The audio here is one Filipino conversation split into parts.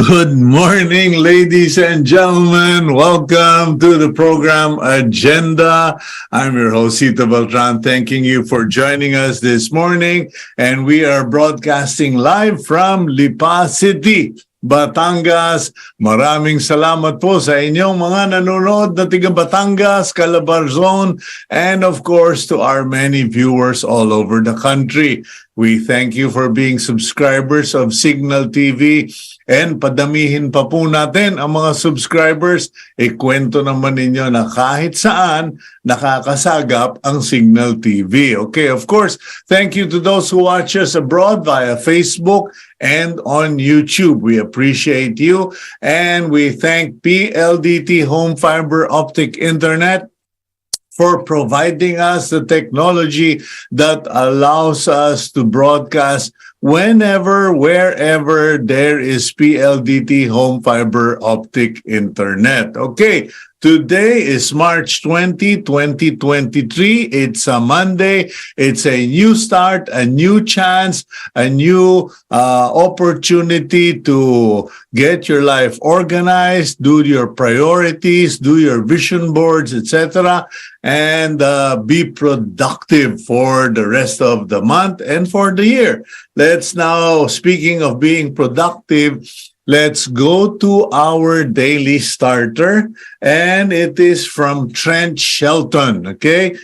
Good morning, ladies and gentlemen. Welcome to the program Agenda. I'm your host, Cito Beltran, thanking you for joining us this morning. And we are broadcasting live from Lipa City, Batangas. Maraming salamat po sa inyong mga nanonood na tiga Batangas, Calabarzon, and of course to our many viewers all over the country. We thank you for being subscribers of Cignal TV. And padamihin pa po natin ang mga subscribers. Ikwento naman ninyo na kahit saan nakakasagap ang Cignal TV. Okay, of course, thank you to those who watch us abroad via Facebook and on YouTube. We appreciate you. And we thank PLDT Home Fiber Optic Internet for providing us the technology that allows us to broadcast whenever, wherever there is PLDT Home Fiber Optic Internet. Okay, today is March 20, 2023. It's a Monday. It's a new start, a new chance, a new opportunity to get your life organized, do your priorities, do your vision boards, etc., and be productive for the rest of the month and for the year. Let's now, speaking of being productive, let's go to our daily starter, and it is from Trent Shelton, okay?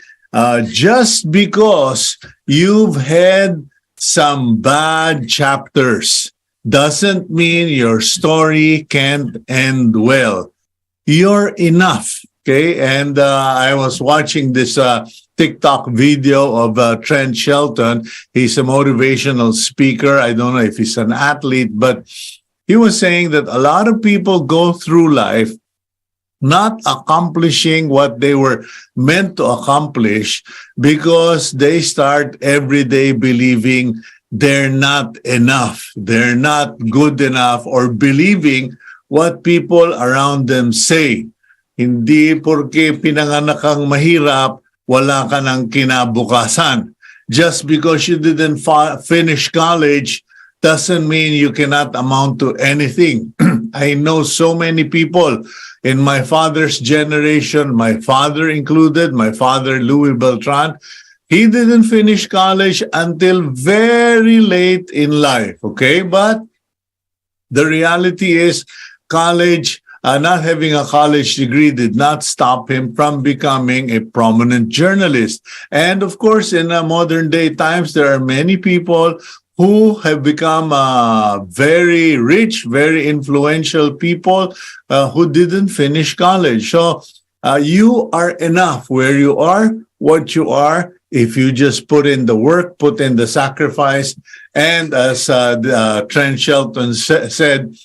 Just because you've had some bad chapters doesn't mean your story can't end well. You're enough, okay? And I was watching this TikTok video of Trent Shelton. He's a motivational speaker. I don't know if he's an athlete, but he was saying that a lot of people go through life not accomplishing what they were meant to accomplish because they start every day believing they're not enough, they're not good enough, or believing what people around them say. Hindi porke pinanganak kang mahirap, wala ka ng kinabukasan. Just because you didn't finish college doesn't mean you cannot amount to anything. I know so many people in my father's generation, my father included, my father Louis Beltran. He didn't finish college until very late in life, okay? But the reality is college, not having a college degree did not stop him from becoming a prominent journalist. And of course, in modern day times, there are many people who have become very rich, very influential people who didn't finish college. So you are enough where you are, what you are, if you just put in the work, put in the sacrifice. And as Trent Shelton said,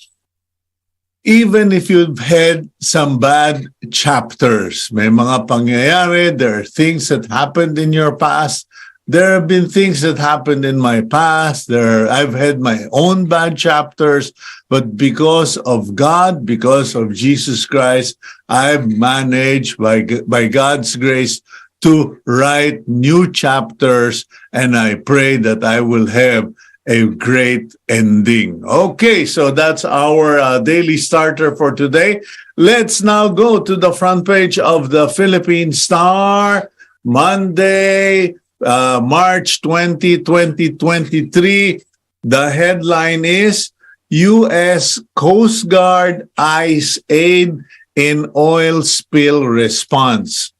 even if you've had some bad chapters, may mga pangyayari, there are things that happened in your past. There have been things that happened in my past. I've had my own bad chapters, but because of God, because of Jesus Christ, I've managed by God's grace to write new chapters, and I pray that I will have a great ending. Okay, so that's our daily starter for today. Let's now go to the front page of the Philippine Star, Monday, March 20, 2023. The headline is U.S. Coast Guard eyes aid in oil spill response.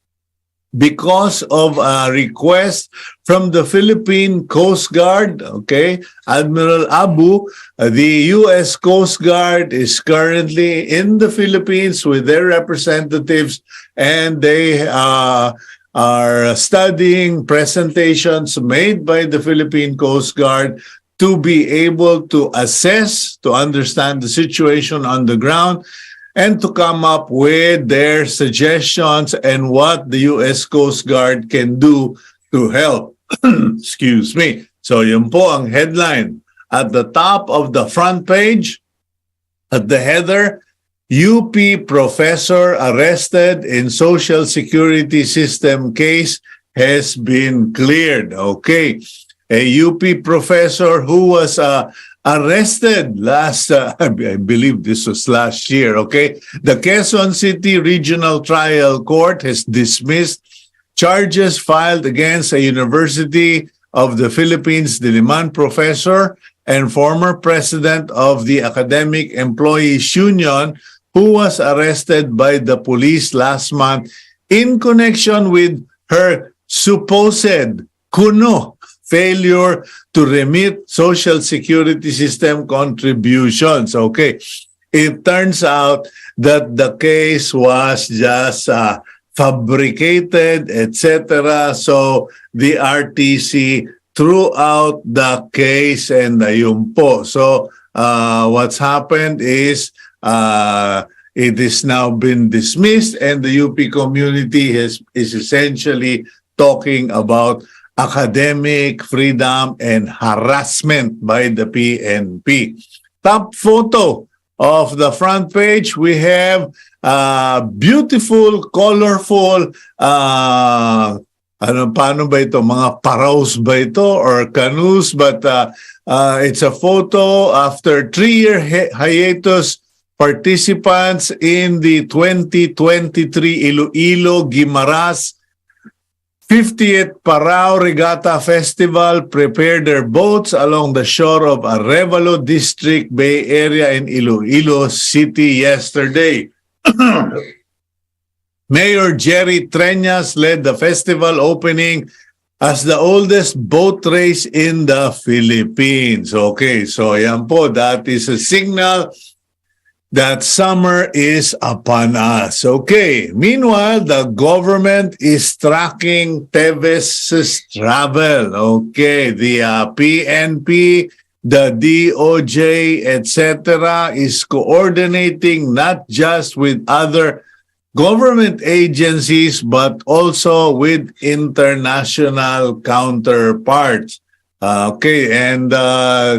Because of a request from the Philippine Coast Guard, okay, Admiral Abu, the U.S. Coast Guard is currently in the Philippines with their representatives, and they are studying presentations made by the Philippine Coast Guard to be able to assess, to understand the situation on the ground, and to come up with their suggestions and what the U.S. Coast Guard can do to help. Excuse me. So yun po ang headline. At the top of the front page, at the header, UP professor arrested in Social Security System case has been cleared. Okay. A UP professor who was arrested last, I believe this was last year, okay? The Quezon City Regional Trial Court has dismissed charges filed against a University of the Philippines Diliman professor and former president of the Academic Employees Union who was arrested by the police last month in connection with her supposed failure to remit Social Security System contributions. Okay. It turns out that the case was just fabricated, etc. So the RTC threw out the case and ayun po. So what's happened is it is now been dismissed and the UP community is essentially talking about academic freedom and harassment by the PNP. Top photo of the front page, we have beautiful, colorful, paano ba ito? Mga paraos ba ito or canoes? But it's a photo after 3-year hiatus. Participants in the 2023 Iloilo Guimaras 50th Parao Regatta Festival prepared their boats along the shore of Arevalo District Bay Area in Iloilo City yesterday. Mayor Jerry Treñas led the festival opening as the oldest boat race in the Philippines. Okay, so yan po, that is a signal that summer is upon us. Okay. Meanwhile, the government is tracking Teves's travel. Okay. The PNP, the DOJ, etc. is coordinating not just with other government agencies, but also with international counterparts. Okay. And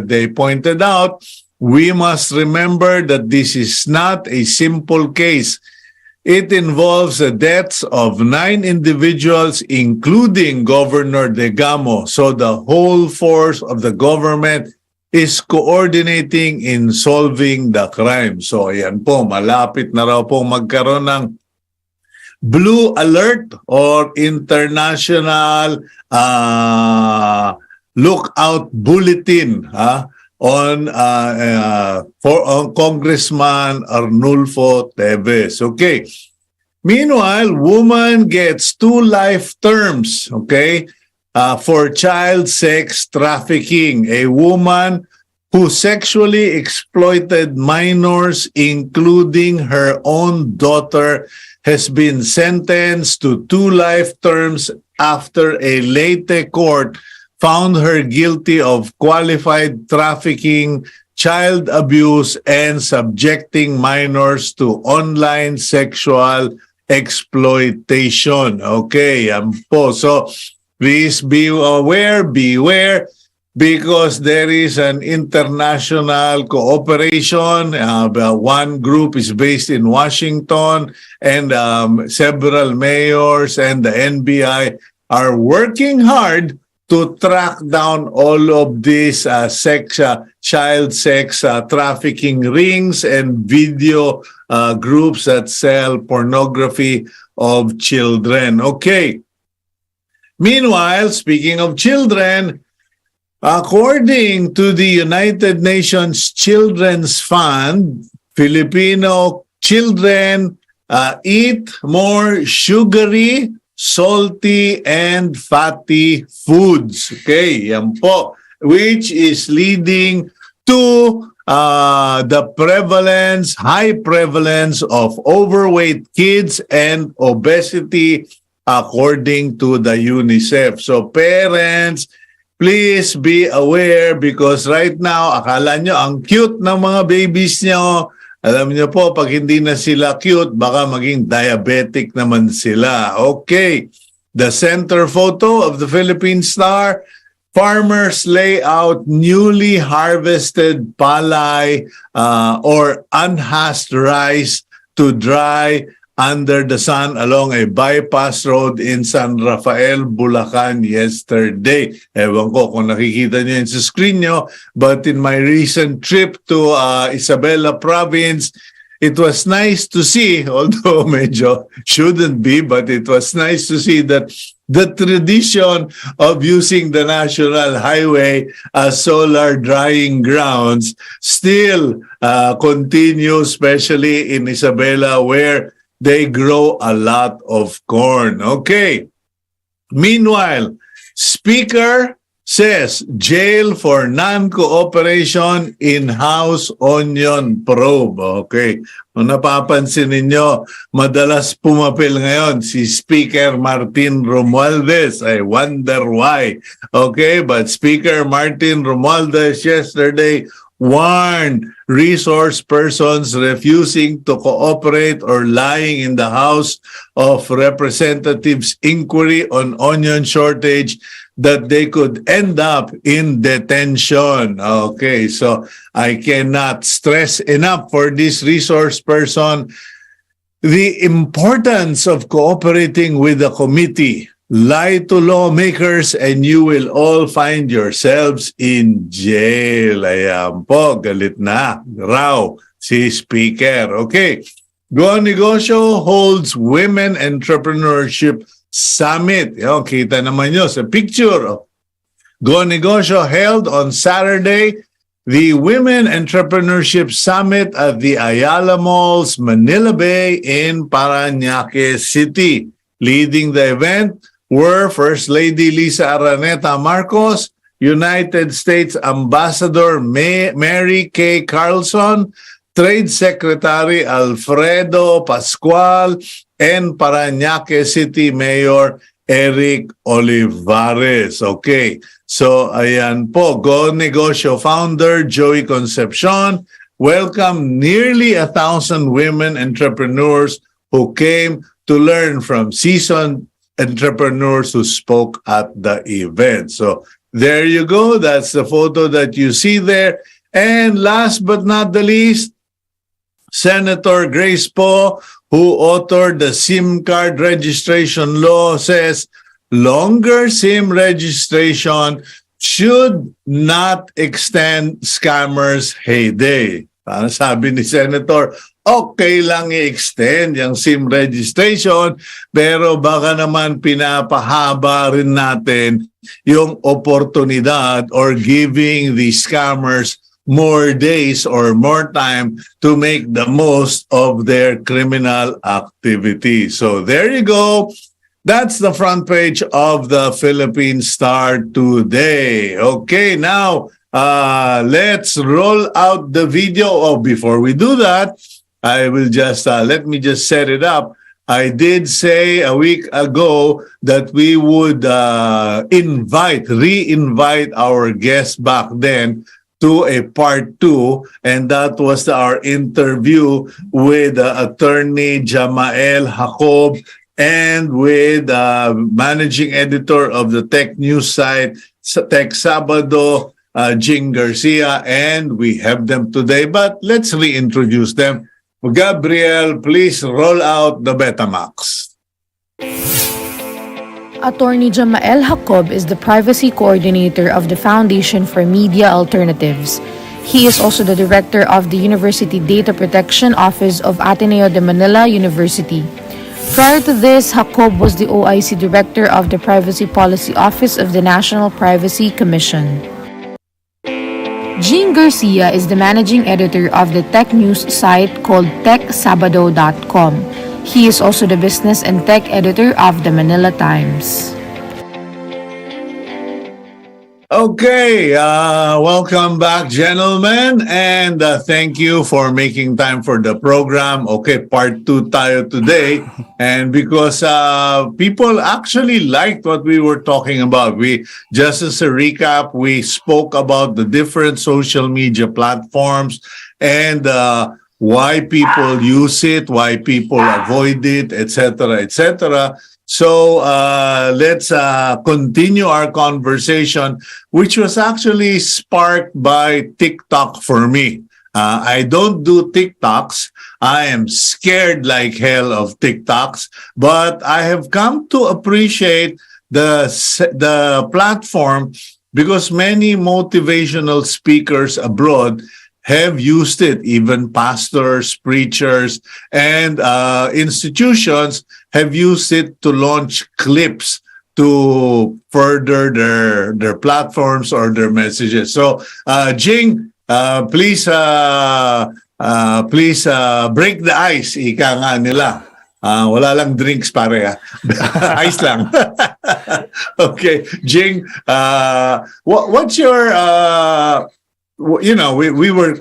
they pointed out, we must remember that this is not a simple case. It involves the deaths of 9 individuals, including Governor Degamo. So the whole force of the government is coordinating in solving the crime. So ayan po, malapit na raw po magkaroon ng blue alert or international lookout bulletin, on Congressman Arnulfo Teves. Okay. Meanwhile, woman gets 2 life terms, okay, for child sex trafficking. A woman who sexually exploited minors, including her own daughter, has been sentenced to 2 life terms after a Leyte court found her guilty of qualified trafficking, child abuse, and subjecting minors to online sexual exploitation. Okay, yan po. So, please be aware, beware, because there is an international cooperation. One group is based in Washington, and several mayors and the NBI are working hard to track down all of these child sex trafficking rings and video groups that sell pornography of children. Okay. Meanwhile, speaking of children, according to the United Nations Children's Fund, Filipino children eat more sugary, salty, and fatty foods. Okay, yan po. Which is leading to the high prevalence of overweight kids and obesity according to the UNICEF. So parents, please be aware because right now, akala nyo ang cute ng mga babies nyo. Alam niyo po, pag hindi na sila cute, baka maging diabetic naman sila. Okay. The center photo of the Philippine Star, farmers lay out newly harvested palay or unhusked rice to dry under the sun along a bypass road in San Rafael, Bulacan yesterday. Ewan ko kung nakikita niyo yun sa screen nyo, but in my recent trip to Isabela province, it was nice to see, although medyo shouldn't be, but it was nice to see that the tradition of using the national highway as solar drying grounds still continues, especially in Isabela, where they grow a lot of corn. Okay. Meanwhile, Speaker says jail for non-cooperation in-house onion probe. Okay. Kung napapansin ninyo, madalas pumapil ngayon si Speaker Martin Romualdez. I wonder why. Okay, but Speaker Martin Romualdez yesterday warned resource persons refusing to cooperate or lying in the House of Representatives inquiry on onion shortage that they could end up in detention. Okay, so I cannot stress enough for this resource person the importance of cooperating with the committee. Lie to lawmakers and you will all find yourselves in jail. Ayan po, galit na raw si Speaker. Okay, Go Negosyo holds Women Entrepreneurship Summit. Yung, kita naman nyo sa picture. Go Negosyo held on Saturday the Women Entrepreneurship Summit at the Ayala Mall's Manila Bay in Parañaque City. Leading the event were First Lady Lisa Araneta Marcos, United States Ambassador Mary Kay Carlson, Trade Secretary Alfredo Pascual, and Parañaque City Mayor Eric Olivares. Okay, so ayan po, Go Negosyo founder Joey Concepcion welcomed nearly 1,000 women entrepreneurs who came to learn from seasoned entrepreneurs who spoke at the event. So there you go. That's the photo that you see there. And last but not the least, Senator Grace Poe, who authored the SIM card registration law, says longer SIM registration should not extend scammers' heyday. Para sabi ni Senator, okay lang i-extend yung SIM registration, pero baka naman pinapahaba rin natin yung oportunidad or giving the scammers more days or more time to make the most of their criminal activity. So there you go. That's the front page of the Philippine Star today. Okay, now let's roll out the video. Oh, before we do that, I will just, let me just set it up. I did say a week ago that we would re-invite our guest back then to a part 2, and that was our interview with attorney Jamael Jacob and with managing editor of the tech news site Tech Sabado, Jing Garcia, and we have them today, but let's reintroduce them. Gabriel, please roll out the Betamax. Attorney Jamael Jacob is the privacy coordinator of the Foundation for Media Alternatives. He is also the director of the University Data Protection Office of Ateneo de Manila University. Prior to this, Jacob was the OIC director of the Privacy Policy Office of the National Privacy Commission. Jing Garcia is the managing editor of the tech news site called TechSabado.com. He is also the business and tech editor of the Manila Times. Okay, welcome back, gentlemen, and thank you for making time for the program. Okay, part 2 tayo today, and because people actually liked what we were talking about. Just as a recap, we spoke about the different social media platforms and why people use it, why people avoid it, etc., etc. So let's continue our conversation, which was actually sparked by TikTok for me. I don't do TikToks. I am scared like hell of TikToks, but I have come to appreciate the platform because many motivational speakers abroad have used it. Even pastors, preachers, and institutions have used it to launch clips to further their platforms or their messages. So, Jing, please break the ice. Ika nga nila. Wala lang drinks pare. Ice lang. Okay, Jing, what's your we were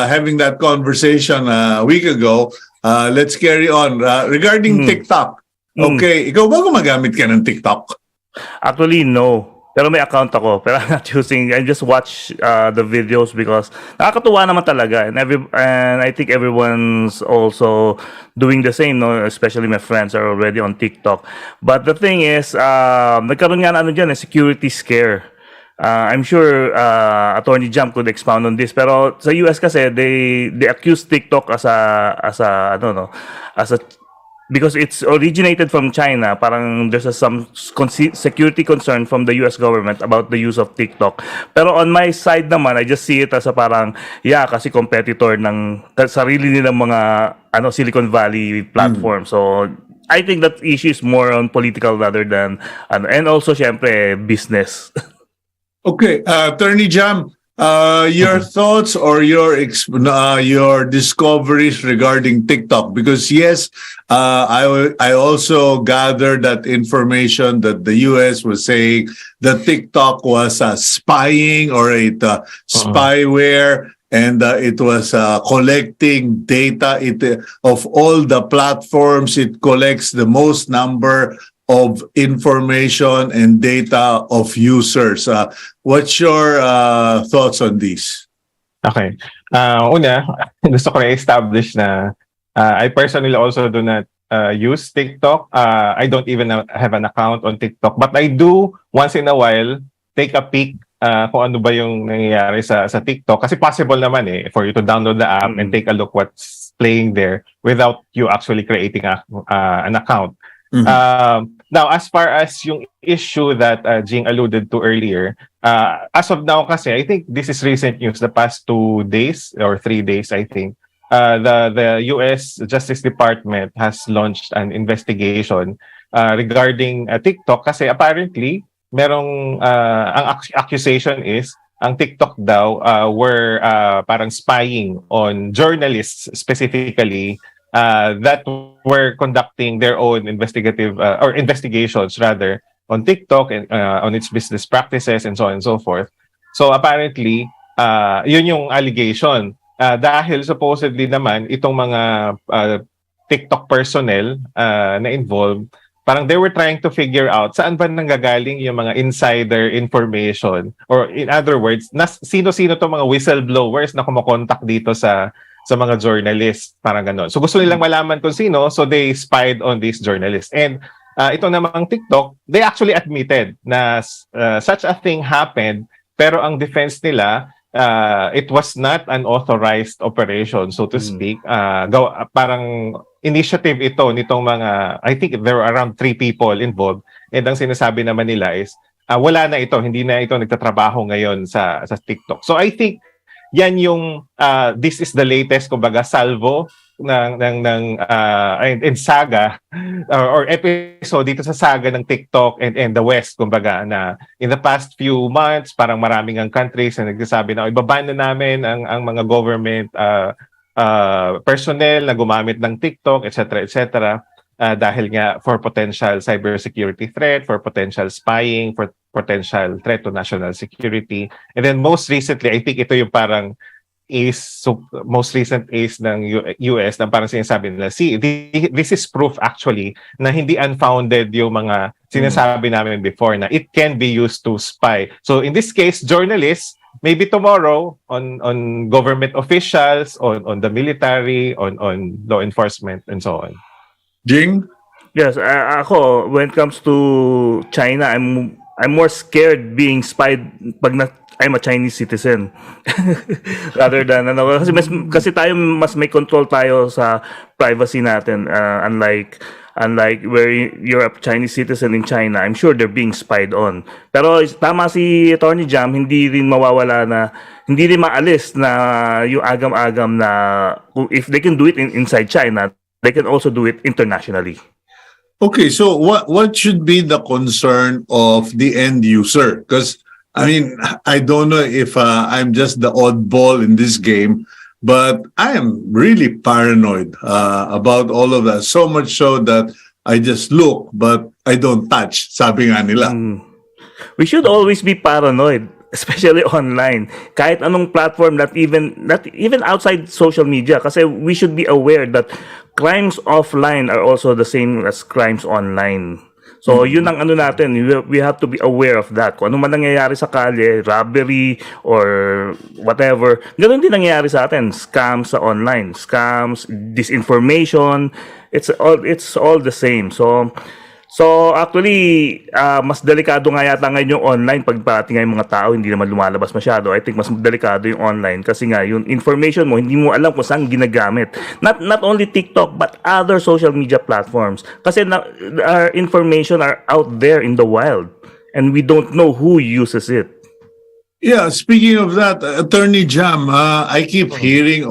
having that conversation a week ago. Let's carry on regarding TikTok. Okay, ikaw ba gumagamit ka ng TikTok? Actually, no. Pero may account ako. Pero I'm not using. I just watch the videos because nakakatuwa naman talaga. And I think everyone's also doing the same, no? Especially my friends are already on TikTok. But the thing is, nagkaroon nga na security scare. I'm sure Attorney Jam could expound on this. Pero sa US kasi, they accuse TikTok as a because it's originated from China, parang there's some security concern from the US government about the use of TikTok. Pero on my side naman, I just see it as a parang, kasi competitor ng sarili nilang mga Silicon Valley platform. So, I think that issue is more on political rather than, and also, syempre, business. Okay, Attorney Jam, your thoughts or your discoveries regarding TikTok, because yes, I also gathered that information that the US was saying that TikTok was spying or spyware, and it was collecting data of all the platforms. It collects the most number of information and data of users. What's your thoughts on this? Okay. Una, gusto ko na-establish na I personally also do not use TikTok. I don't even have an account on TikTok. But I do, once in a while, take a peek kung ano ba yung nangyayari sa TikTok. Kasi possible naman for you to download the app and take a look what's playing there without you actually creating an account. Now, as far as yung issue that Jing alluded to earlier, as of now kasi, I think this is recent news, the past 2 days or 3 days, I think, the US Justice Department has launched an investigation regarding TikTok kasi apparently, ang accusation is, ang TikTok daw were parang spying on journalists specifically that were conducting their own investigations rather on TikTok and on its business practices and so on and so forth. So apparently, yun yung allegation. Dahil supposedly naman itong mga TikTok personnel na involved, parang they were trying to figure out saan ba nanggagaling yung mga insider information, or in other words, sino-sino to mga whistleblowers na kumokontak dito sa mga journalists, parang gano'n. So gusto nilang malaman kung sino, so they spied on these journalists. And ito namang TikTok, they actually admitted na such a thing happened, pero ang defense nila, it was not an authorized operation, so to speak. Parang initiative ito nitong mga, I think there were around 3 people involved, and ang sinasabi naman nila is, wala na ito, hindi na ito nagtatrabaho ngayon sa TikTok. So I think, yan yung this is the latest kumbaga salvo ng saga or episode dito sa saga ng TikTok and the West, kumbaga, na in the past few months parang maraming ang countries na nagsasabi na ibaban na namin ang mga government personnel na gumamit ng TikTok, etc. Dahil nga for potential cybersecurity threat, for potential spying, for potential threat to national security. And then most recently, I think ito yung parang most recent ace ng US na parang sinasabi nila, see, this is proof actually na hindi unfounded yung mga sinasabi namin before na it can be used to spy. So in this case, journalists, maybe tomorrow on government officials, on the military, on law enforcement, and so on. Jing? Yes, ako, when it comes to China, I'm more scared being spied pag I'm a Chinese citizen rather than kasi tayo mas may control tayo sa privacy natin, unlike where you're a Chinese citizen in China. I'm sure they're being spied on. Pero tama si Attorney Jam, hindi rin mawawala na hindi rin maalis na yung agam-agam na if they can do it inside China, they can also do it internationally. Okay, so what should be the concern of the end user? Because I mean, I don't know if I'm just the oddball in this game, but I am really paranoid about all of that. So much so that I just look, but I don't touch. Sabi nga nila. We should always be paranoid, especially online. Kahit anong platform, not even outside social media, kasi we should be aware that crimes offline are also the same as crimes online. So, yun ang ano natin, we have to be aware of that. Kung ano man nangyayari sa kalye, robbery, or whatever, ganun din nangyayari sa atin. Scams sa online, scams, disinformation, it's all the same. So actually, mas delikado nga yata ngayon yung online pag parating nga yung mga tao, hindi naman lumalabas masyado. I think mas delikado yung online kasi nga yung information mo, hindi mo alam kung saan ginagamit. Not only TikTok, but other social media platforms. Kasi our information are out there in the wild and we don't know who uses it. Yeah, speaking of that, Attorney Jam, I keep hearing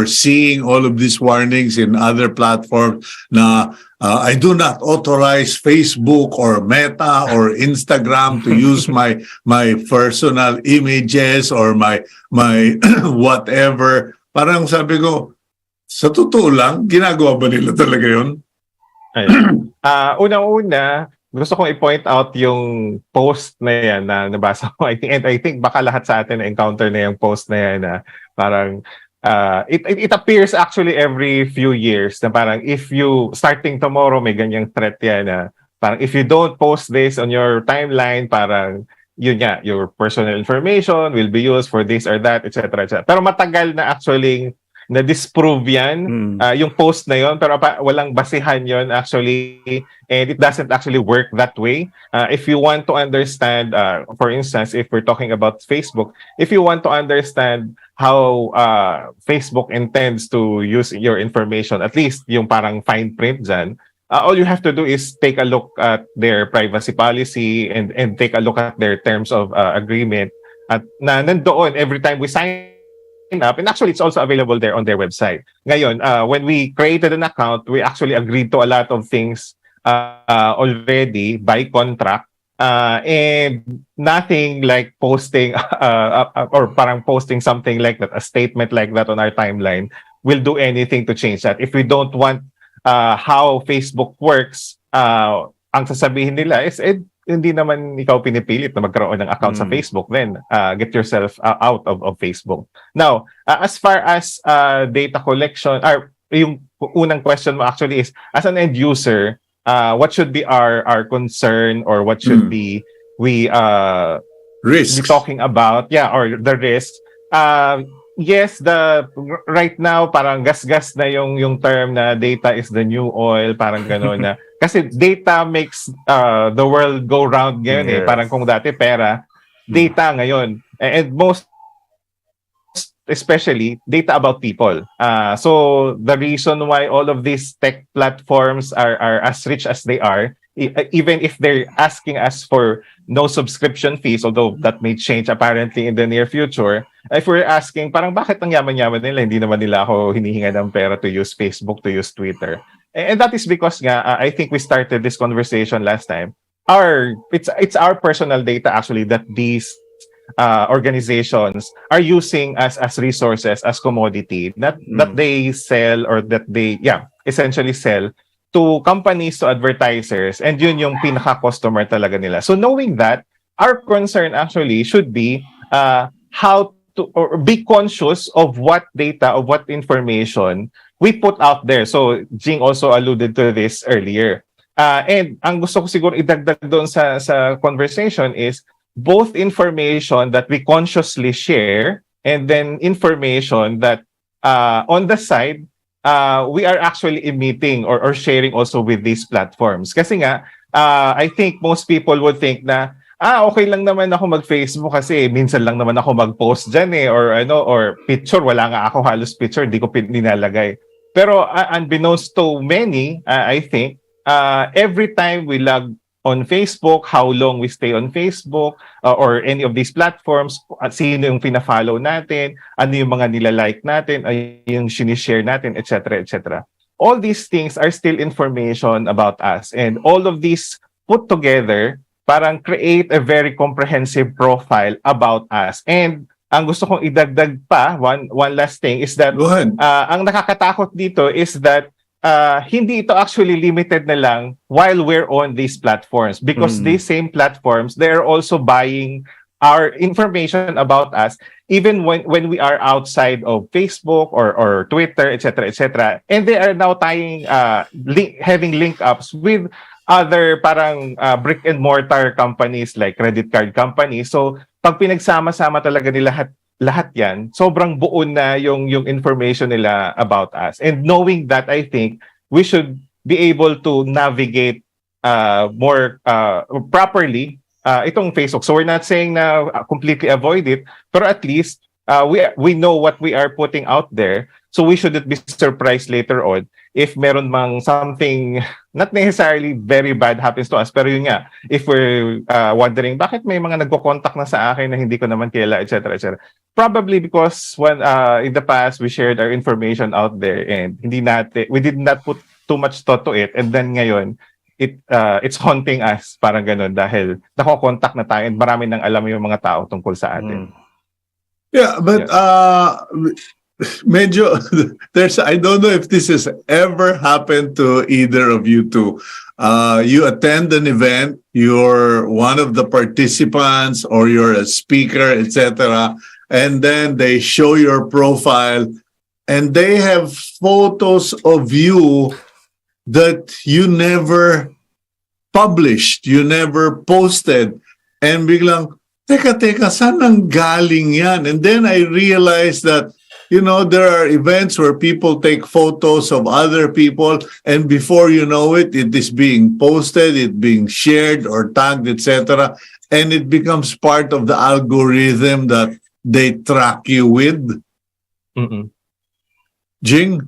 seeing all of these warnings in other platforms na I do not authorize Facebook or Meta or Instagram to use my personal images or my whatever. Parang sabi ko, sa totoo lang, ginagawa ba nila talaga yun? Unang-una, gusto kong i-point out yung post na yan na nabasa ko. I think baka lahat sa atin na-encounter na yung post na yan na parang it appears actually every few years na parang if you starting tomorrow may ganyang threat yan na parang if you don't post this on your timeline, parang yun nga, your personal information will be used for this or that, etc. etc. Pero matagal na actually na-disprove yan, yung post na yon, pero walang basihan yon actually, and it doesn't actually work that way. If you want to understand, for instance, if we're talking about Facebook, if you want to understand how Facebook intends to use your information, at least yung parang fine print dyan, all you have to do is take a look at their privacy policy and take a look at their terms of agreement, at na nandoon every time we sign up, and actually it's also available there on their website. Ngayon, when we created an account, we actually agreed to a lot of things already by contract, and nothing like posting or parang posting something like that, a statement like that on our timeline will do anything to change that. If we don't want how Facebook works, ang sasabihin nila is hindi naman ikaw pinipilit na magkaroon ng account sa Facebook, then get yourself out of Facebook. Now, as far as data collection, or yung unang question mo actually is, as an end user, what should be our concern, or what should be we Risks. be talking about? Yeah, or the risks. Yes, right now parang gas-gas na yung term na data is the new oil, parang gano'n na. Kasi data makes the world go round ngayon. Yes. Parang kung dati pera, data ngayon. And most especially data about people. So the reason why all of these tech platforms are as rich as they are, even if they're asking us for no subscription fees, although that may change apparently in the near future, if we're asking, parang bakit ang yaman-yaman nila, hindi naman nila ako hinihinga ng pera to use Facebook, to use Twitter. And that is because nga, I think we started this conversation last time. It's our personal data actually that these organizations are using as resources, as commodity, that they sell, or that they essentially sell to companies, to advertisers, and yun yung pinaka-customer talaga nila. So knowing that, our concern actually should be how to, or be conscious of what data, of what information we put out there. So Jing also alluded to this earlier. And ang gusto ko siguro idagdag doon sa conversation is both information that we consciously share, and then information that on the side, we are actually emitting or sharing also with these platforms. Kasi nga, I think most people would think na okay lang naman ako mag-Facebook kasi minsan lang naman ako mag-post dyan or or picture, wala nga ako halos picture, di ko nilalagay. Pero unbeknownst to many, I think, every time we log on Facebook, how long we stay on Facebook or any of these platforms, at sino yung pina-follow natin, ano yung mga nilalike natin, yung sinishare natin, etc., etc. All these things are still information about us. And all of these put together, parang create a very comprehensive profile about us. And ang gusto kong idagdag pa, one last thing, is that Go ahead. ang nakakatakot dito is that hindi ito actually limited na lang while we're on these platforms. Because these same platforms, they're also buying our information about us even when we are outside of Facebook or Twitter, etc., etc. And they are now tying, having link-ups with other parang brick and mortar companies like credit card companies. So pag pinagsama-sama talaga nila lahat yan, sobrang buo na yung information nila about us. And knowing that, I think we should be able to navigate more properly itong Facebook. So we're not saying na completely avoid it, pero at least we know what we are putting out there. So we shouldn't be surprised later on if meron mang something not necessarily very bad happens to us. Pero yun nga, if we're wondering, bakit may mga nagko-contact na sa akin na hindi ko naman kilala, etc., etc. Probably because when in the past we shared our information out there and we did not put too much thought to it, and then ngayon it's haunting us, parang ganun, dahil nako-contact na tayo and marami nang alam yung mga tao tungkol sa atin. Yeah, but medyo I don't know if this has ever happened to either of you two. You attend an event, you're one of the participants or you're a speaker, etc., and then they show your profile and they have photos of you that you never published, you never posted, and biglang, teka, saan nang galing yan? And then I realized that, there are events where people take photos of other people, and before you know it, it is being posted, it being shared or tagged, etc. And it becomes part of the algorithm that they track you with. Jing?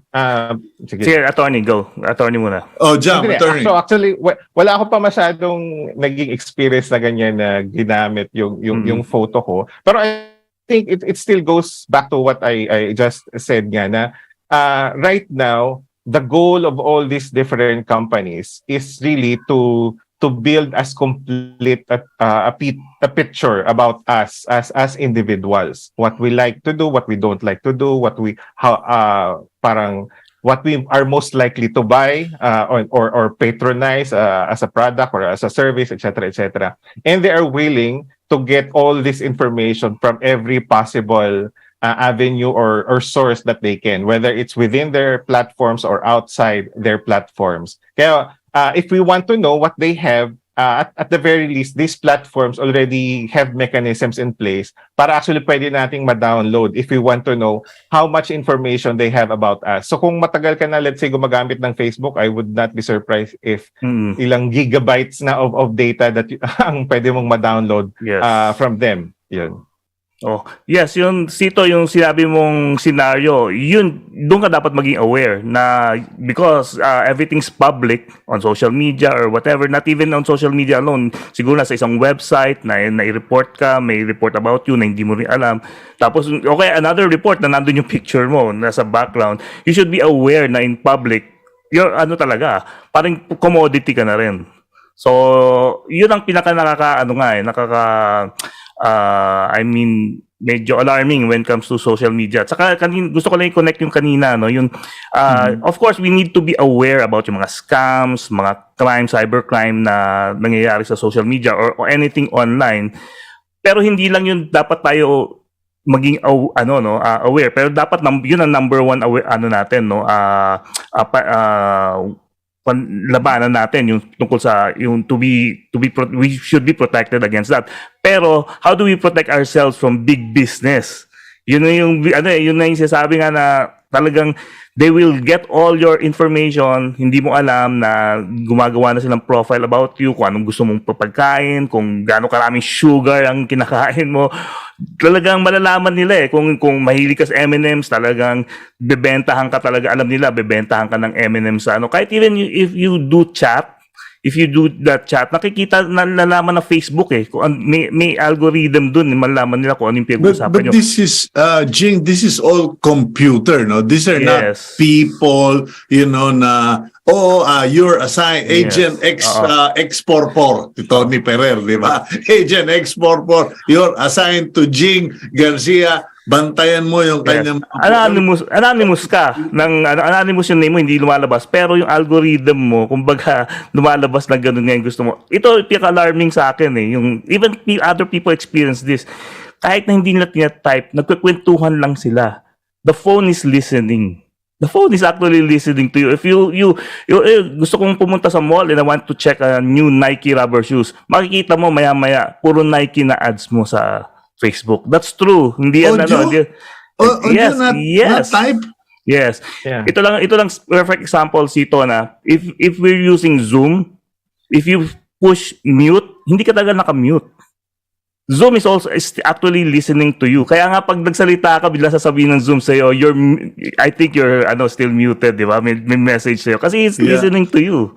Sige, attorney, go. Attorney muna. Oh, Jam, attorney. So actually, wala ako pa masyadong naging experience na ganyan na ginamit yung photo ko. Pero I think it still goes back to what I just said nga na right now, the goal of all these different companies is really to build as complete a picture about us as individuals, what we like to do, what we don't like to do, what we are most likely to buy or patronize as a product or as a service, etc., etc. And they are willing to get all this information from every possible avenue or source that they can, whether it's within their platforms or outside their platforms. Kaya if we want to know what they have, at the very least, these platforms already have mechanisms in place para actually pwede nating ma-download if we want to know how much information they have about us. So kung matagal ka na, let's say, gumagamit ng Facebook, I would not be surprised if ilang gigabytes na of data that ang pwede mong ma-download from them. Yun. Oh, yes, yung Cito, yung sinabi mong scenario, yun, doon ka dapat maging aware na because everything's public on social media or whatever, not even on social media alone, siguro na sa isang website na i-report ka, may report about you na hindi mo rin alam. Tapos, okay, another report na nandun yung picture mo, nasa background, you should be aware na in public, you're talaga, parang commodity ka na rin. So, yun ang medyo alarming when it comes to social media. Saka gusto ko lang i-connect yung kanina, no? Yung of course we need to be aware about yung mga scams, mga crime, cybercrime na nangyayari sa social media or anything online. Pero hindi lang yun dapat tayo maging aware, pero dapat yun ang number one aware natin, no? Labanan natin yung tungkol sa yung we should be protected against that. Pero how do we protect ourselves from big business? Yun na yung sinasabi nga na talagang They will get all your information, hindi mo alam na gumagawa na silang profile about you, kung anong gusto mong papagkain, kung gaano karaming sugar ang kinakain mo. Talagang malalaman nila kung mahilig ka sa M&M's, talagang bebentahan ka talaga, alam nila, bebentahan ka ng M&M's sa ano. Kahit even if you do chat, if you do that chat, nakikita, nalalaman na Facebook kung may algorithm dun, malalaman nila kung ano yung pinag-uusapan But nyo. this is, Jing, this is all computer, no? These are not Yes. people, na, you're assigned Agent Yes. X44, Tony Ferrer, di ba? Agent X44, you're assigned to Jing Garcia, bantayan mo yung Yes. kanyang... Anonymous ka. Anonymous yung name mo, hindi lumalabas. Pero yung algorithm mo, kumbaga, lumalabas na ganun nga yung gusto mo. Ito, pinaka-alarming sa akin Yung, even other people experience this. Kahit na hindi nila tina-type, nagkukwentuhan lang sila. The phone is listening. The phone is actually listening to you. If you gusto kong pumunta sa mall and I want to check a new Nike rubber shoes, makikita mo maya-maya, puro Nike na ads mo sa Facebook. That's true. Hindi yan yes, not type? Yes. Yeah. Ito lang perfect example Cito na if we're using Zoom, if you push mute, hindi ka talaga naka-mute. Zoom is actually listening to you. Kaya nga pag nagsalita ka, bigla sasabihin ng Zoom sa'yo, I think you're still muted, di ba? May message sa'yo. Kasi it's listening to you.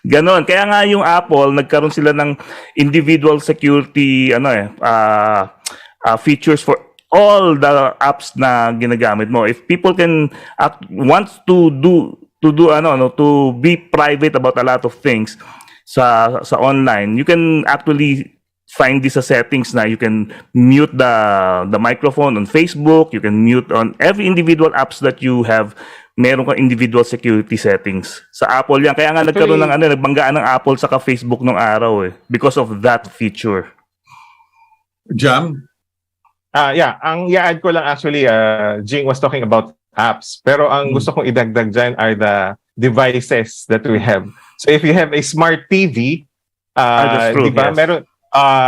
Ganon. Kaya nga yung Apple, nagkaroon sila ng individual security features for all the apps na ginagamit mo. If people wants to be private about a lot of things sa online, you can actually find this settings na you can mute the microphone on Facebook, you can mute on every individual apps that you have. Meron kang individual security settings. Sa Apple yan. Kaya nga nagkaroon ng nagbanggaan ng Apple saka Facebook nung araw because of that feature. Jam? Ang i-add ko lang actually, Jing was talking about apps. Pero ang gusto kong idagdag dyan are the devices that we have. So if you have a smart TV, that's true, di ba, yes. meron,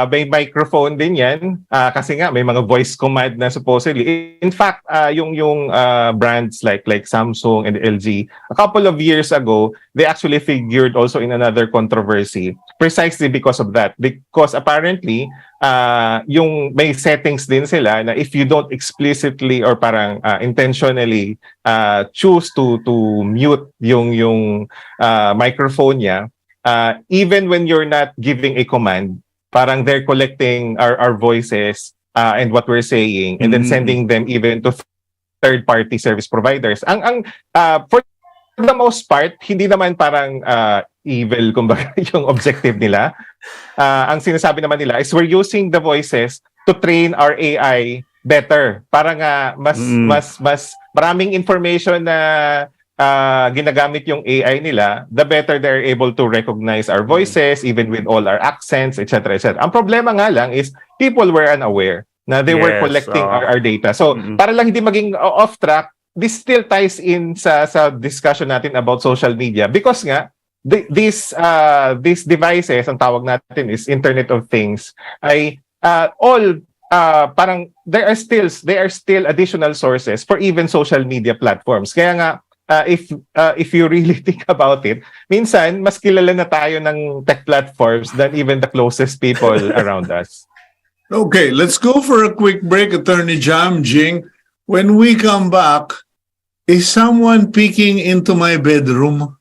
may microphone din yan kasi nga may mga voice command na supposedly. In fact, yung brands like Samsung and LG, a couple of years ago, they actually figured also in another controversy precisely because of that. Because apparently, yung may settings din sila na if you don't explicitly or parang intentionally choose to mute yung microphone niya, even when you're not giving a command, parang they're collecting our voices and what we're saying and then sending them even to third-party service providers. For the most part, hindi naman parang evil kumbaga yung objective nila. Ang sinasabi naman nila is we're using the voices to train our AI better. Para nga mas maraming information na ginagamit yung AI nila, the better they're able to recognize our voices, even with all our accents, etc. etc. Ang problema nga lang is people were unaware na they were collecting our data. So, para lang hindi maging off track, this still ties in sa discussion natin about social media because nga, these devices, ang tawag natin is Internet of Things, ay parang they are still additional sources for even social media platforms. Kaya nga, if you really think about it, minsan mas kilala na tayo ng tech platforms than even the closest people around us. Okay, let's go for a quick break, Attorney Jam, Jing. When we come back, is someone peeking into my bedroom?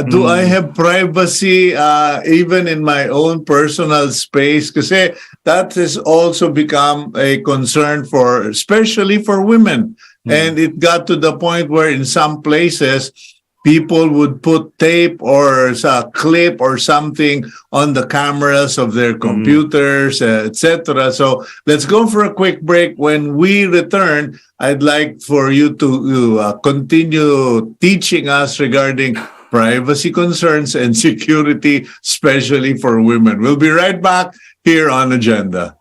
Do I have privacy even in my own personal space? Kasi that has also become a concern especially for women. And it got to the point where in some places, people would put tape or a clip or something on the cameras of their computers, etc. So let's go for a quick break. When we return, I'd like for you to continue teaching us regarding privacy concerns and security, especially for women. We'll be right back here on Agenda.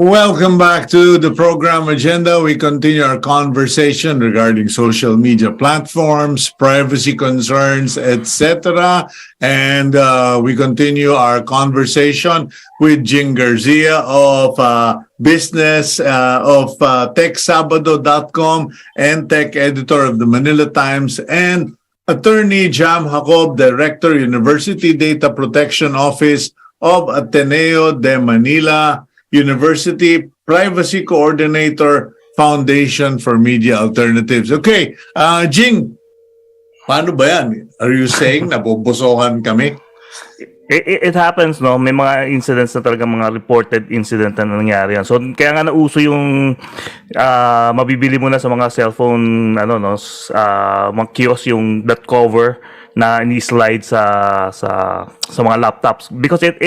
Welcome back to the program agenda. We continue our conversation regarding social media platforms, privacy concerns, etc. And we continue our conversation with Jing Garcia of business of TechSabado.com and tech editor of the Manila Times, and Attorney Jam Jacob, Director, University Data Protection Office of Ateneo de Manila University, Privacy Coordinator, Foundation for Media Alternatives. Okay, Jing, paano ba yan? Are you saying nabubusohan kami? It happens, no? May mga incidents na talaga, mga reported incident na nangyari yan. So, kaya nga nauso yung mabibili mo na sa mga cellphone, mga kiosk, yung that cover na ini-slide sa mga laptops, because it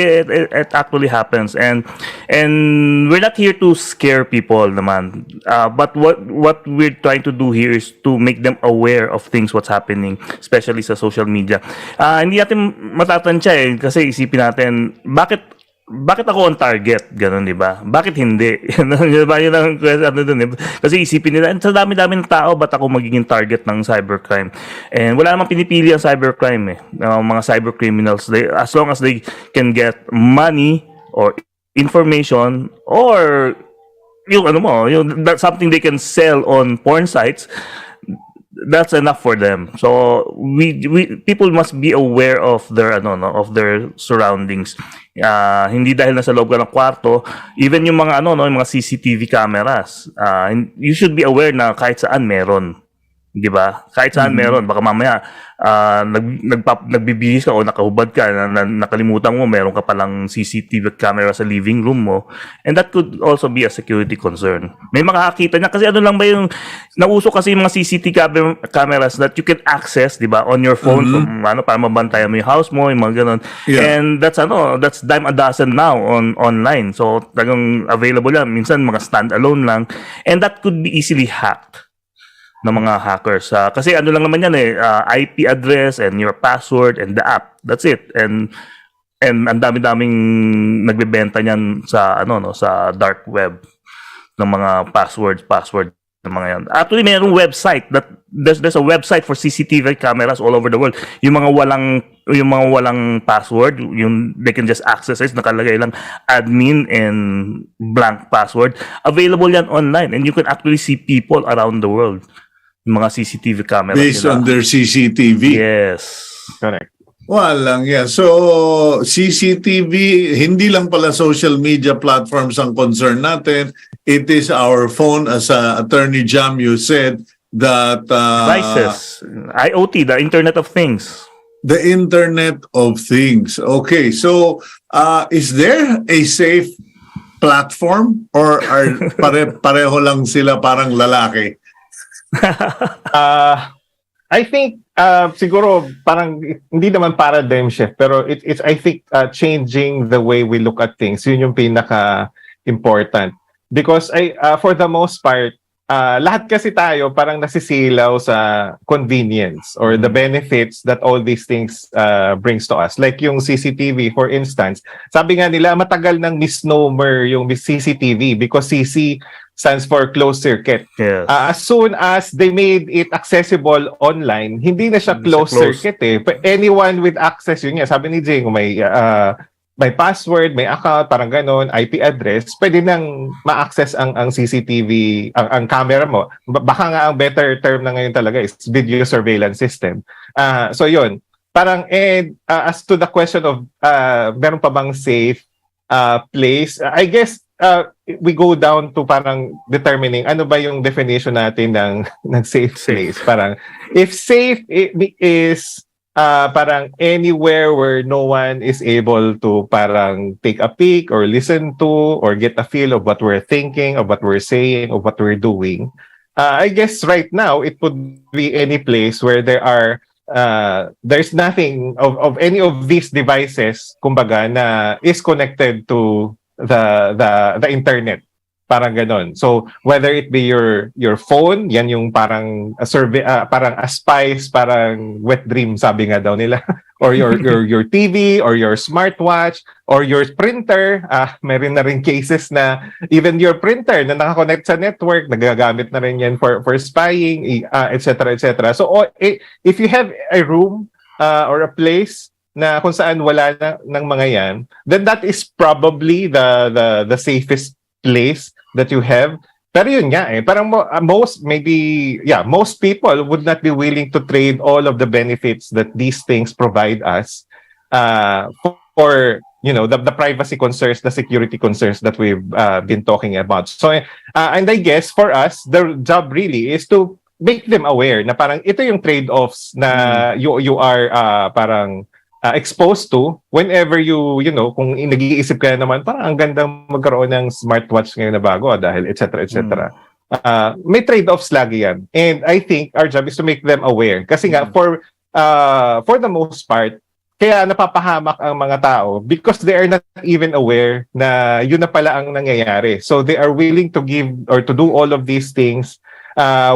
actually happens, and we're not here to scare people naman, but what we're trying to do here is to make them aware of what's happening, especially sa social media. Hindi natin matatansya kasi isipin natin, bakit ako on target? Ganun, di ba? Bakit hindi? Diba, yun ang question dun, eh. Kasi isipin nila, sa dami-dami ng tao, ba't ako magiging target ng cybercrime? And wala namang pinipili ang cybercrime, eh. Mga cybercriminals, as long as they can get money or information or yung something they can sell on porn sites, that's enough for them. So people must be aware of their of their surroundings. Hindi dahil nasa loob ka ng kwarto, even yung mga yung mga CCTV cameras, you should be aware na kahit saan meron, di ba? Kahit saan meron, baka mamaya nagbibihis ka o nakahubad ka, nakalimutan mo meron ka palang CCTV camera sa living room mo, and that could also be a security concern. May makakakita niya kasi lang ba yung nauso kasi yung mga CCTV cameras that you can access, di ba, on your phone, para mabantayan mo yung house mo, yung mga ganun. Yeah. And that's dime a dozen now online. So talagang available yan, minsan mga standalone lang, and that could be easily hacked ng mga hackers. Kasi lang naman yan, IP address and your password and the app. That's it. And ang dami-daming nagbebenta niyan sa sa dark web ng mga password ng mga yan. Actually, mayroong website that there's a website for CCTV cameras all over the world. Yung mga walang password, they can just access it, nakalagay lang admin and blank password. Available yan online, and you can actually see people around the world. Mga CCTV cameras based on their CCTV. Yes. Correct. Walang yan. So, CCTV, hindi lang pala social media platforms ang concern natin. It is our phone, as Attorney Jam, you said, that devices, IoT, the Internet of Things. The Internet of Things. Okay, so is there a safe platform, or are pareho lang sila parang lalaki? I think siguro parang hindi naman paradigm shift, pero it's I think changing the way we look at things. Yun yung pinaka important, because for the most part, lahat kasi tayo parang nasisilaw sa convenience or the benefits that all these things brings to us. Like yung CCTV, for instance, sabi nga nila matagal ng misnomer yung CCTV because CC stands for closed circuit. Yes. As soon as they made it accessible online, hindi na siya closed circuit eh. Anyone with access, yun nga, sabi ni Jing, may password, may account, parang ganon, IP address, pwede nang ma-access ang CCTV, ang camera mo. Baka nga ang better term na ngayon talaga is video surveillance system. So yun, parang as to the question of meron pa bang safe place, I guess we go down to parang determining ano ba yung definition natin ng safe place. Parang if safe is parang anywhere where no one is able to parang take a peek or listen to or get a feel of what we're thinking, of what we're saying, of what we're doing. I guess right now it would be any place where there's nothing of any of these devices, kumbaga, na is connected to the internet. Parang ganon. So whether it be your phone, yan yung parang a survey, parang a spice, parang wet dream sabi nga daw nila, or your TV or your smartwatch or your printer. Meron na rin cases na even your printer na nakakonect sa network, nagagamit na rin yan for spying, etc. etc. So if you have a room or a place na kung saan wala na ng mga yan, then that is probably the safest place that you have. Pero yun nga parang most people would not be willing to trade all of the benefits that these things provide us for the privacy concerns, the security concerns that we've been talking about. So and I guess for us, the job really is to make them aware na parang ito yung trade-offs na you are parang exposed to whenever kung nag-iisip ka naman, parang ang gandang magkaroon ng smartwatch ngayon na bago dahil etc. etc. May trade-offs lagi yan. And I think our job is to make them aware. Kasi nga, for the most part, kaya napapahamak ang mga tao because they are not even aware na yun na pala ang nangyayari. So they are willing to give or to do all of these things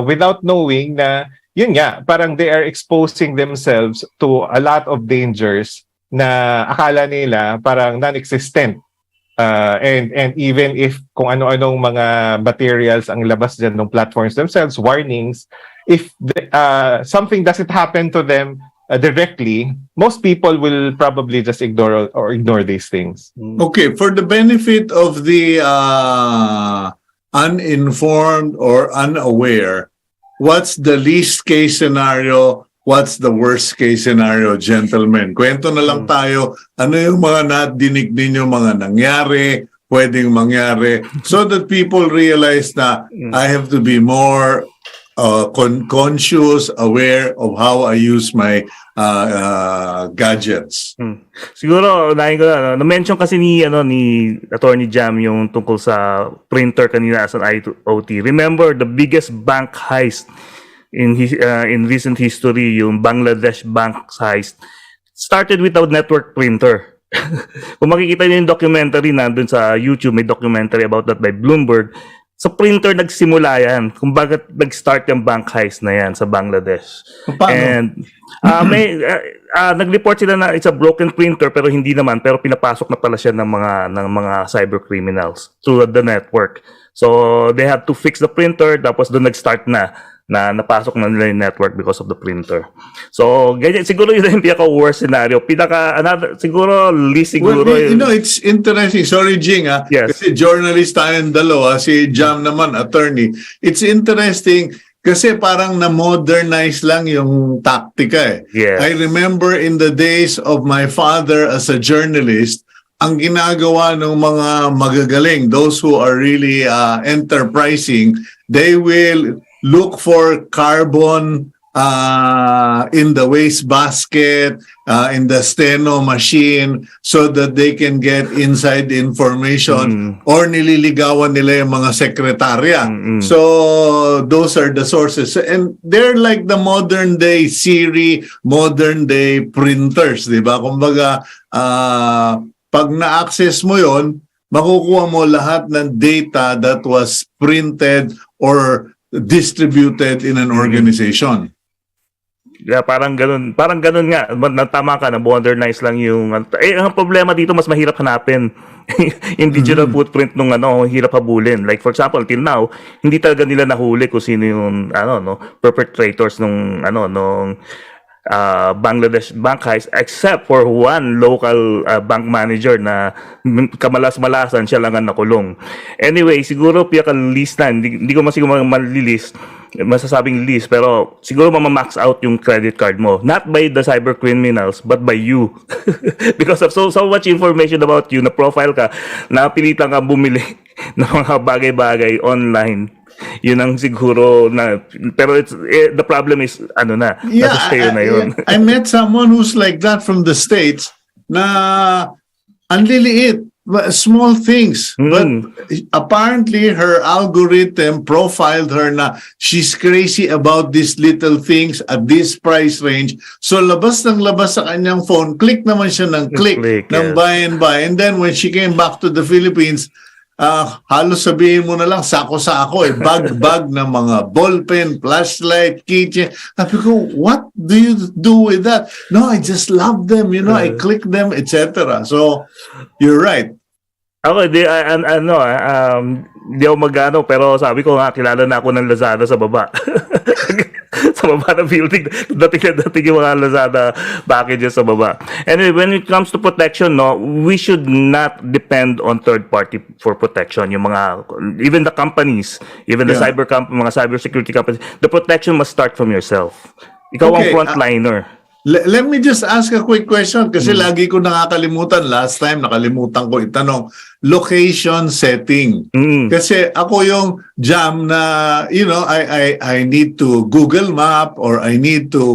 without knowing na yun nga, parang they are exposing themselves to a lot of dangers na akala nila parang non-existent. And even if kung ano-anong mga materials ang labas dyan ng platforms themselves, warnings, if something doesn't happen to them directly, most people will probably just ignore these things. Okay, for the benefit of the uninformed or unaware, what's the least case scenario? What's the worst case scenario, gentlemen? Kwento na lang tayo. Ano yung mga nadinig ninyo, mga nangyari, pwedeng mangyari, so that people realize na I have to be more conscious, aware of how I use my gadgets. Siguro, na-mention kasi ni Attorney Jam yung tungkol sa printer kanina as an IoT. Remember, the biggest bank heist in recent history, yung Bangladesh bank heist, started with a network printer. Kung makikita niyo yung documentary nandun sa YouTube, may documentary about that by Bloomberg. Sa printer nagsimula yan kung bakit nag-start yung bank heist na yan sa Bangladesh. Paano? And nag-report sila na it's a broken printer pero hindi naman, pero pinapasok na pala siya ng mga cyber criminals through the network. So they had to fix the printer, tapos doon nag-start na napasok na nila yung network because of the printer. So ganyan siguro yun yung pinaka-worst scenario. Siguro Well, it's interesting. Sorry, Jing, Yes. Kasi journalist tayong dalawa, si Jam naman, attorney. It's interesting kasi parang na-modernize lang yung taktika Yes. I remember in the days of my father as a journalist, ang ginagawa ng mga magagaling, those who are really enterprising, they will look for carbon in the waste basket, in the steno machine, so that they can get inside information or nililigawan nila yung mga sekretarya. So those are the sources. And they're like the modern day Siri, modern day printers, di ba? Kumbaga, pag na-access mo yon, makukuha mo lahat ng data that was printed or distributed in an organization. Yeah, parang ganun nga. Tama ka na, modernize lang yung ang problema dito, mas mahirap hanapin yung digital footprint nung hirap habulin. Like for example, till now, hindi talaga nila nahuli kung sino yung perpetrators nung Bangladesh bank heist, except for one local bank manager na kamalas-malasan siya lang ang nakulong. Anyway, siguro pinaka-list na, hindi ko siguro masasabing list, pero siguro mama-max out yung credit card mo. Not by the cyber criminals, but by you. Because of so much information about you, na profile ka, napilitan ka bumili ng mga bagay-bagay online. Yun ang siguro na, pero the problem is nasa sa'yo na yun. I met someone who's like that from the States na ang liliit, small things, but apparently her algorithm profiled her na she's crazy about these little things at this price range. So labas sa kanyang phone, click naman siya ng click, ng buy and buy. And then when she came back to the Philippines, halos sabihin mo na lang, sako-sako bag-bag ng mga ballpen, flashlight, keychain. Sabi ko, what do you do with that? No, I just love them, I click them, etc. So, you're right. Ako, di ako magano, pero sabi ko nga, kilala na ako ng Lazada sa baba. Sa baba ng building, dating yung mga Lazada packages sa baba. Anyway, when it comes to protection, we should not depend on third party for protection. Yung mga, even the companies, even the mga cybersecurity companies, the protection must start from yourself. Ikaw ang frontliner. Let me just ask a quick question kasi lagi ko nakakalimutan. Last time, nakalimutan ko itanong. Location setting. Kasi ako yung jam na, I need to Google Map or I need to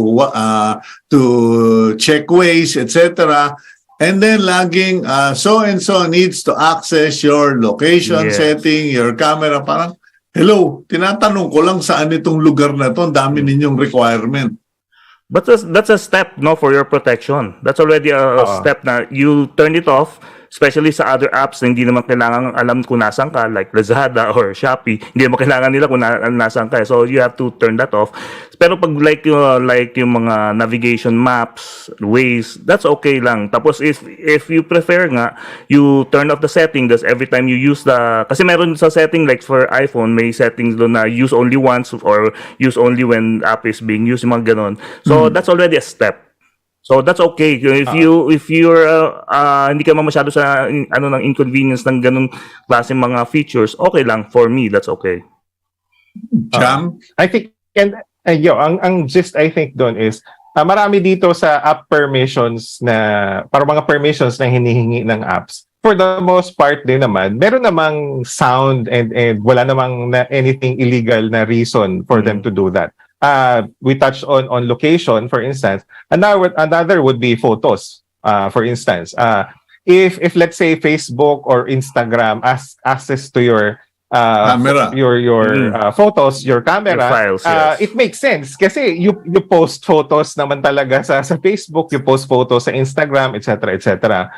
check Waze, etc. And then laging so-and-so needs to access your location setting, your camera. Parang, hello, tinatanong ko lang saan itong lugar na to. Ang dami ninyong requirement. But that's a step, for your protection. That's already a step na you turn it off, especially sa other apps na hindi naman kailangan alam kung nasan ka, like Lazada or Shopee. Hindi naman kailangan nila kung nasan ka. So you have to turn that off. Pero pag like yung mga navigation maps, Waze, that's okay lang. Tapos if you prefer nga, you turn off the setting. That's every time you use kasi meron sa setting like for iPhone, may settings doon na use only once or use only when app is being used, yung mga ganon. So that's already a step. So that's okay. If you're hindi ka masyado sa ng inconvenience ng ganung klaseng mga features, okay lang for me, that's okay. Jam? I think ang gist I think doon is marami dito sa app permissions na para mga permissions na hinihingi ng apps. For the most part din naman, meron namang sound and wala namang anything illegal na reason for them to do that. We touched on location, for instance. Another would be photos. For instance, if let's say Facebook or Instagram access to your camera, your photos, your camera, your files, yes. It makes sense kasi you post photos naman talaga sa Facebook, you post photos sa Instagram, etc., etc.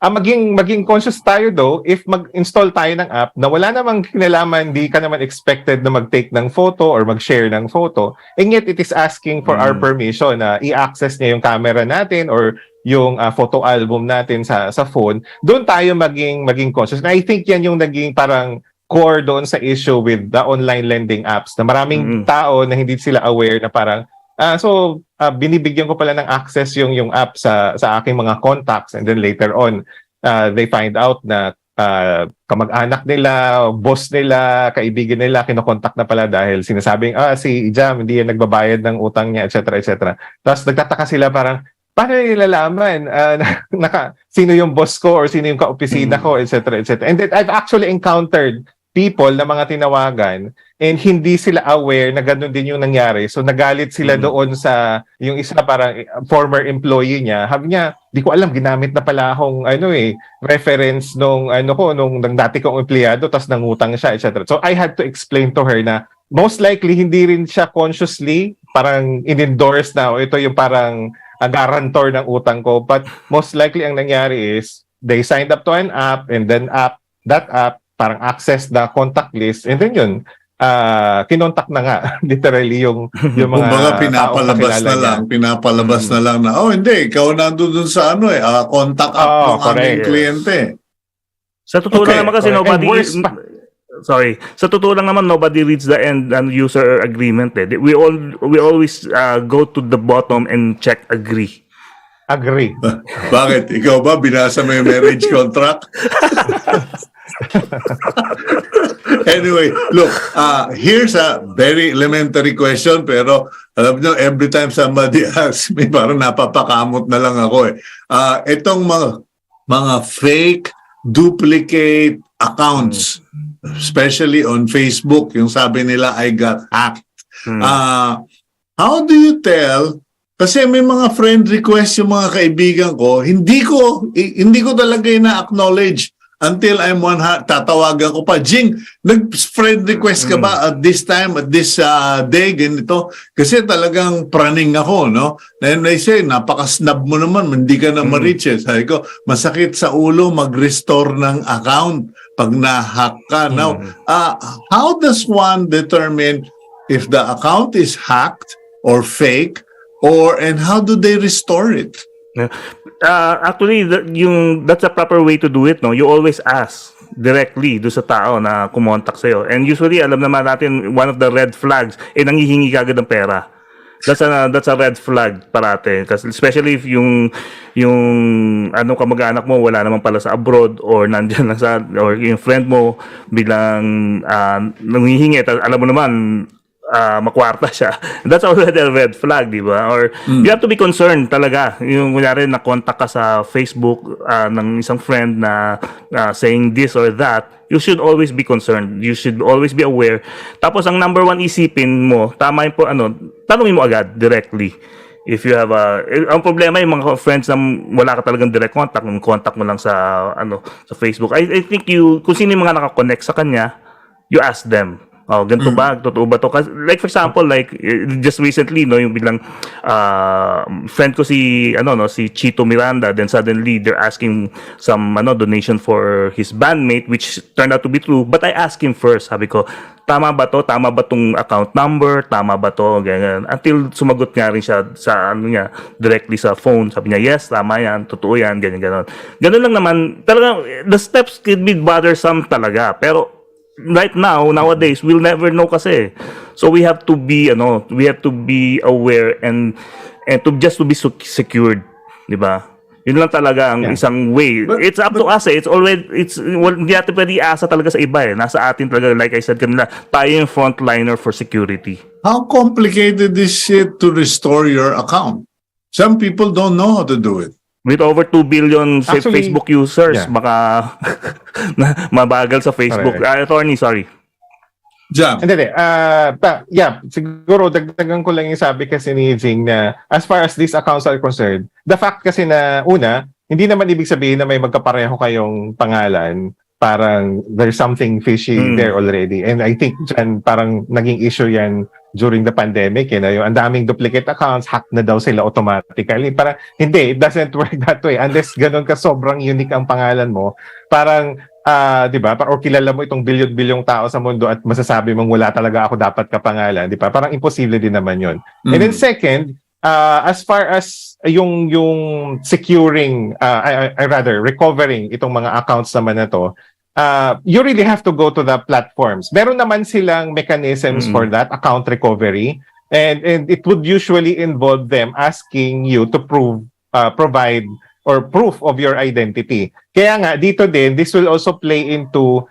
Maging conscious tayo though, if mag-install tayo ng app na wala namang kinalaman, di ka naman expected na mag-take ng photo or mag-share ng photo, and yet it is asking for our permission na i-access niya yung camera natin or yung photo album natin sa phone, doon tayo maging conscious. And I think yan yung naging parang core doon sa issue with the online lending apps na maraming tao na hindi sila aware na parang binibigyan ko pala ng access yung app sa aking mga contacts, and then later on they find out na kamag-anak nila, boss nila, kaibigan nila kinokontak na pala dahil sinasabing si Jam hindi yan nagbabayad ng utang niya, etc., etc. Tapos nagtataka sila parang paano nilalaman sino yung boss ko or sino yung kaopisina ko, etc., etc. And then I've actually encountered people na mga tinawagan and hindi sila aware na ganun din yung nangyari. So nagalit sila doon sa yung isa parang former employee niya. Sabi niya, di ko alam, ginamit na pala akong reference nung dati kong empleyado tapos nangutang siya, etc. So I had to explain to her na most likely hindi rin siya consciously parang in-endorse na ito yung parang guarantor ng utang ko. But most likely ang nangyari is they signed up to an app and then that app parang access the contact list and then yun kinontak na nga literally yung mga kumbaga pinapalabas na lang na hindi ikaw nandoon sa contact app ng aming kliyente. Sa totoo lang naman kasi sa totoo lang naman nobody reads the end user agreement. We always go to the bottom and check agree. Bakit? Ikaw ba binasa mo yung marriage contract? Anyway, look, here's a very elementary question pero alam nyo, every time somebody asks me, parang napapakamot na lang ako itong mga fake, duplicate accounts, especially on Facebook, yung sabi nila, I got hacked. How do you tell? Kasi may mga friend request yung mga kaibigan ko, hindi ko talaga na-acknowledge. until I'm tatawagan ko pa, Jing, nag-friend request ka ba at this time, at this day, ganito? Kasi talagang praning ako, no? And I say, napaka-snub mo naman, hindi ka na ma-reach. Sabi ko, masakit sa ulo mag-restore ng account pag na-hack ka. Now, how does one determine if the account is hacked or fake, and how do they restore it? Actually, that's a proper way to do it, no? You always ask directly do sa tao na kumontak sa'yo. And usually, alam naman natin, one of the red flags, nanghihingi ka agad ng pera. That's a red flag parate. Kasi especially if yung kamag-anak mo wala naman pala sa abroad or nandiyan lang or yung friend mo biglang nanghihingi, alam mo naman, makwarta siya. That's already a red flag, di ba? Or you have to be concerned talaga. Yung kunyari na-contact ka sa Facebook ng isang friend na saying this or that, you should always be concerned. You should always be aware. Tapos ang number one isipin mo, tama yung tanungin mo agad directly. If you have ang problema yung mga friends na wala ka talagang direct contact mo lang sa sa Facebook. I think kung sino yung mga nakakonect sa kanya, you ask them. Oh, ganito ba? Totoo ba to? Like for example, like just recently, no, yung biglang friend ko si Chito Miranda, then suddenly they're asking some donation for his bandmate, which turned out to be true. But I asked him first, sabi ko, tama ba to? Tama ba tong account number? Tama ba to? Ganyan. Until sumagot nga rin siya sa directly sa phone. Sabi niya, yes, tama yan, totoo yan, ganyan ganon. Ganun lang naman. Talagang the steps could be bothersome talaga, pero right nowadays we'll never know kasi. So we have to be aware and to be secured, 'di ba? Yun lang talaga ang isang way. It's up to us hindi natin pwede asa talaga sa iba nasa atin talaga, like I said kanina, tayo yung frontliner for security. How complicated is it to restore your account? Some people don't know how to do it. With over 2 billion Actually, Facebook users, baka mabagal sa Facebook. Attorney, sorry. Jam. Hindi. Siguro dagdagan ko lang yung sabi kasi ni Jing na as far as these accounts are concerned, the fact kasi na hindi naman ibig sabihin na may magkapareho kayong pangalan. Parang there's something fishy there already. And I think dyan, parang naging issue yan during the pandemic. Yung ang daming duplicate accounts, hack na daw sila automatically. Parang hindi, it doesn't work that way. Unless ganun ka sobrang unique ang pangalan mo. Parang, di ba? O kilala mo itong bilyon-bilyong tao sa mundo at masasabi mong wala talaga ako dapat kapangalan. Di ba? Parang imposible din naman yun. And then second, as far as yung securing, rather recovering itong mga accounts naman na to, you really have to go to the platforms. Meron naman silang mechanisms for that, account recovery, and it would usually involve them asking you to provide or proof of your identity. Kaya nga, dito din, this will also play into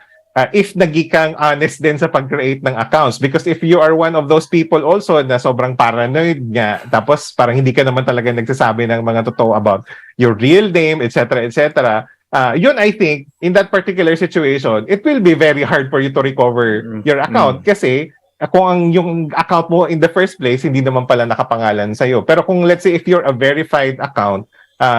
if nagikang honest din sa pag-create ng accounts. Because if you are one of those people also na sobrang paranoid nga, tapos parang hindi ka naman talaga nagsasabi ng mga totoo about your real name, etc., etc., yun, I think, in that particular situation, it will be very hard for you to recover your account kasi kung yung account mo in the first place, hindi naman pala nakapangalan sa'yo. Pero kung let's say if you're a verified account,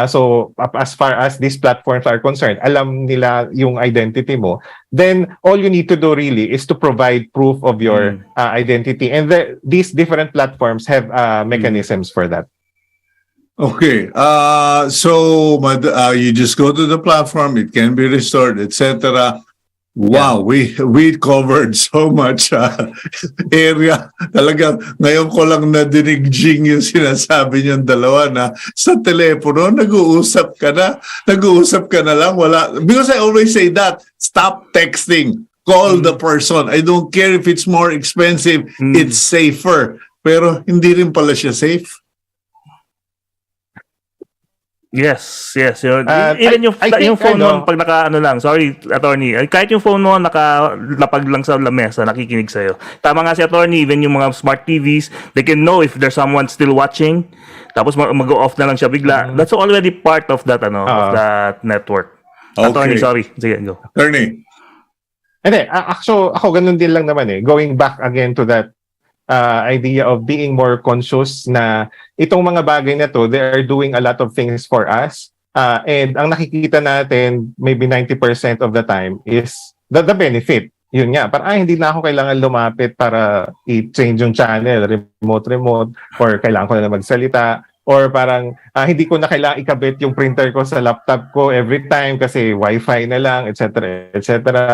so as far as these platforms are concerned, alam nila yung identity mo, then all you need to do really is to provide proof of your identity. And these different platforms have mechanisms for that. Okay. So you just go to the platform, it can be restored, etc. Wow, we covered so much area. Talagang ngayon ko lang nadinig, Jing, yung sinasabi niyong dalawa na sa telepono, nag-uusap ka na lang, wala. Because I always say that, stop texting, call the person. I don't care if it's more expensive, it's safer. Pero hindi rin pala siya safe. Yes. Even yung phone mo, pag sorry, attorney, kahit yung phone mo nakalapag lang sa lamesa, nakikinig sa'yo. Tama nga si attorney, even yung mga smart TVs, they can know if there's someone still watching, tapos mag-go off na lang siya bigla. That's already part of that, of that network. Okay. Attorney, sorry. Sige, go. Attorney. Hindi, actually, ako ganun din lang naman Going back again to that idea of being more conscious na itong mga bagay na to, they are doing a lot of things for us. And ang nakikita natin, maybe 90% of the time is the benefit. Yun nga, parang hindi na ako kailangan lumapit para i-change yung channel, remote, or kailangan ko na magsalita, or parang hindi ko na kailangan ikabit yung printer ko sa laptop ko every time kasi wifi na lang, etc.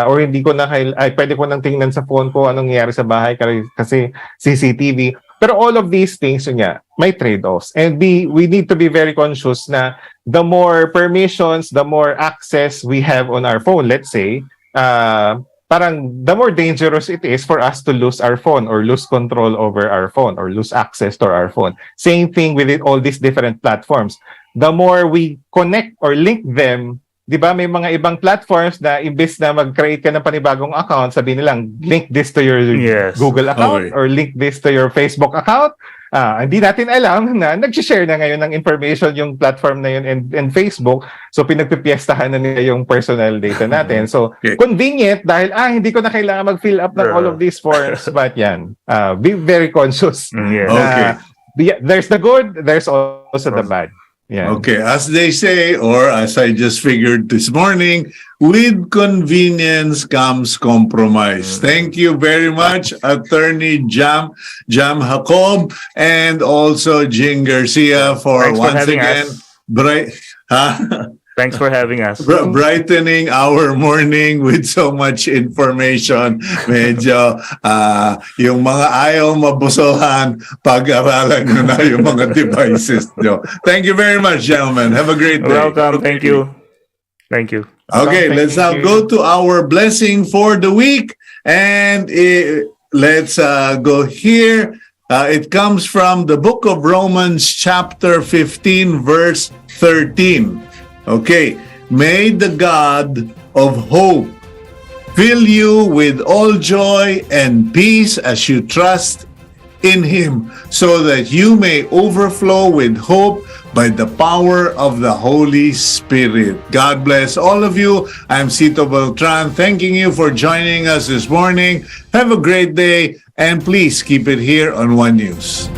Or hindi ko na pwede ko nang tingnan sa phone ko anong nangyayari sa bahay kasi CCTV. Pero all of these things, yun nga, may trade-offs. And we need to be very conscious na the more permissions, the more access we have on our phone, let's say, parang the more dangerous it is for us to lose our phone or lose control over our phone or lose access to our phone. Same thing with all these different platforms. The more we connect or link them, di ba may mga ibang platforms na imbes na mag-create ka ng panibagong account, sabi nilang link this to your Google account or link this to your Facebook account. Hindi natin alam na nag-share na ngayon ng information yung platform na yun and Facebook. So pinagpipiestahan na nila yung personal data natin. So convenient dahil hindi ko na kailangan mag-fill up ng all of these forms. But yan, be very conscious. There's the good, there's also the bad. Yeah. Okay, as they say, or as I just figured this morning, with convenience comes compromise. Thank you very much, Attorney Jam Jacob, and also Jing Garcia for once again Thanks for having us. Brightening our morning with so much information. Medyo yung mga ayaw mabusohan, pag-aralan nyo na yung mga devices nyo. Thank you very much, gentlemen. Have a great day. Welcome. Thank you. Thank you. Okay, let's now go to our blessing for the week. And let's go here. It comes from the book of Romans chapter 15, verse 13. Okay, may the God of hope fill you with all joy and peace as you trust in Him, so that you may overflow with hope by the power of the Holy Spirit. God bless all of you. I'm Cito Beltran, thanking you for joining us this morning. Have a great day, and please keep it here on One News.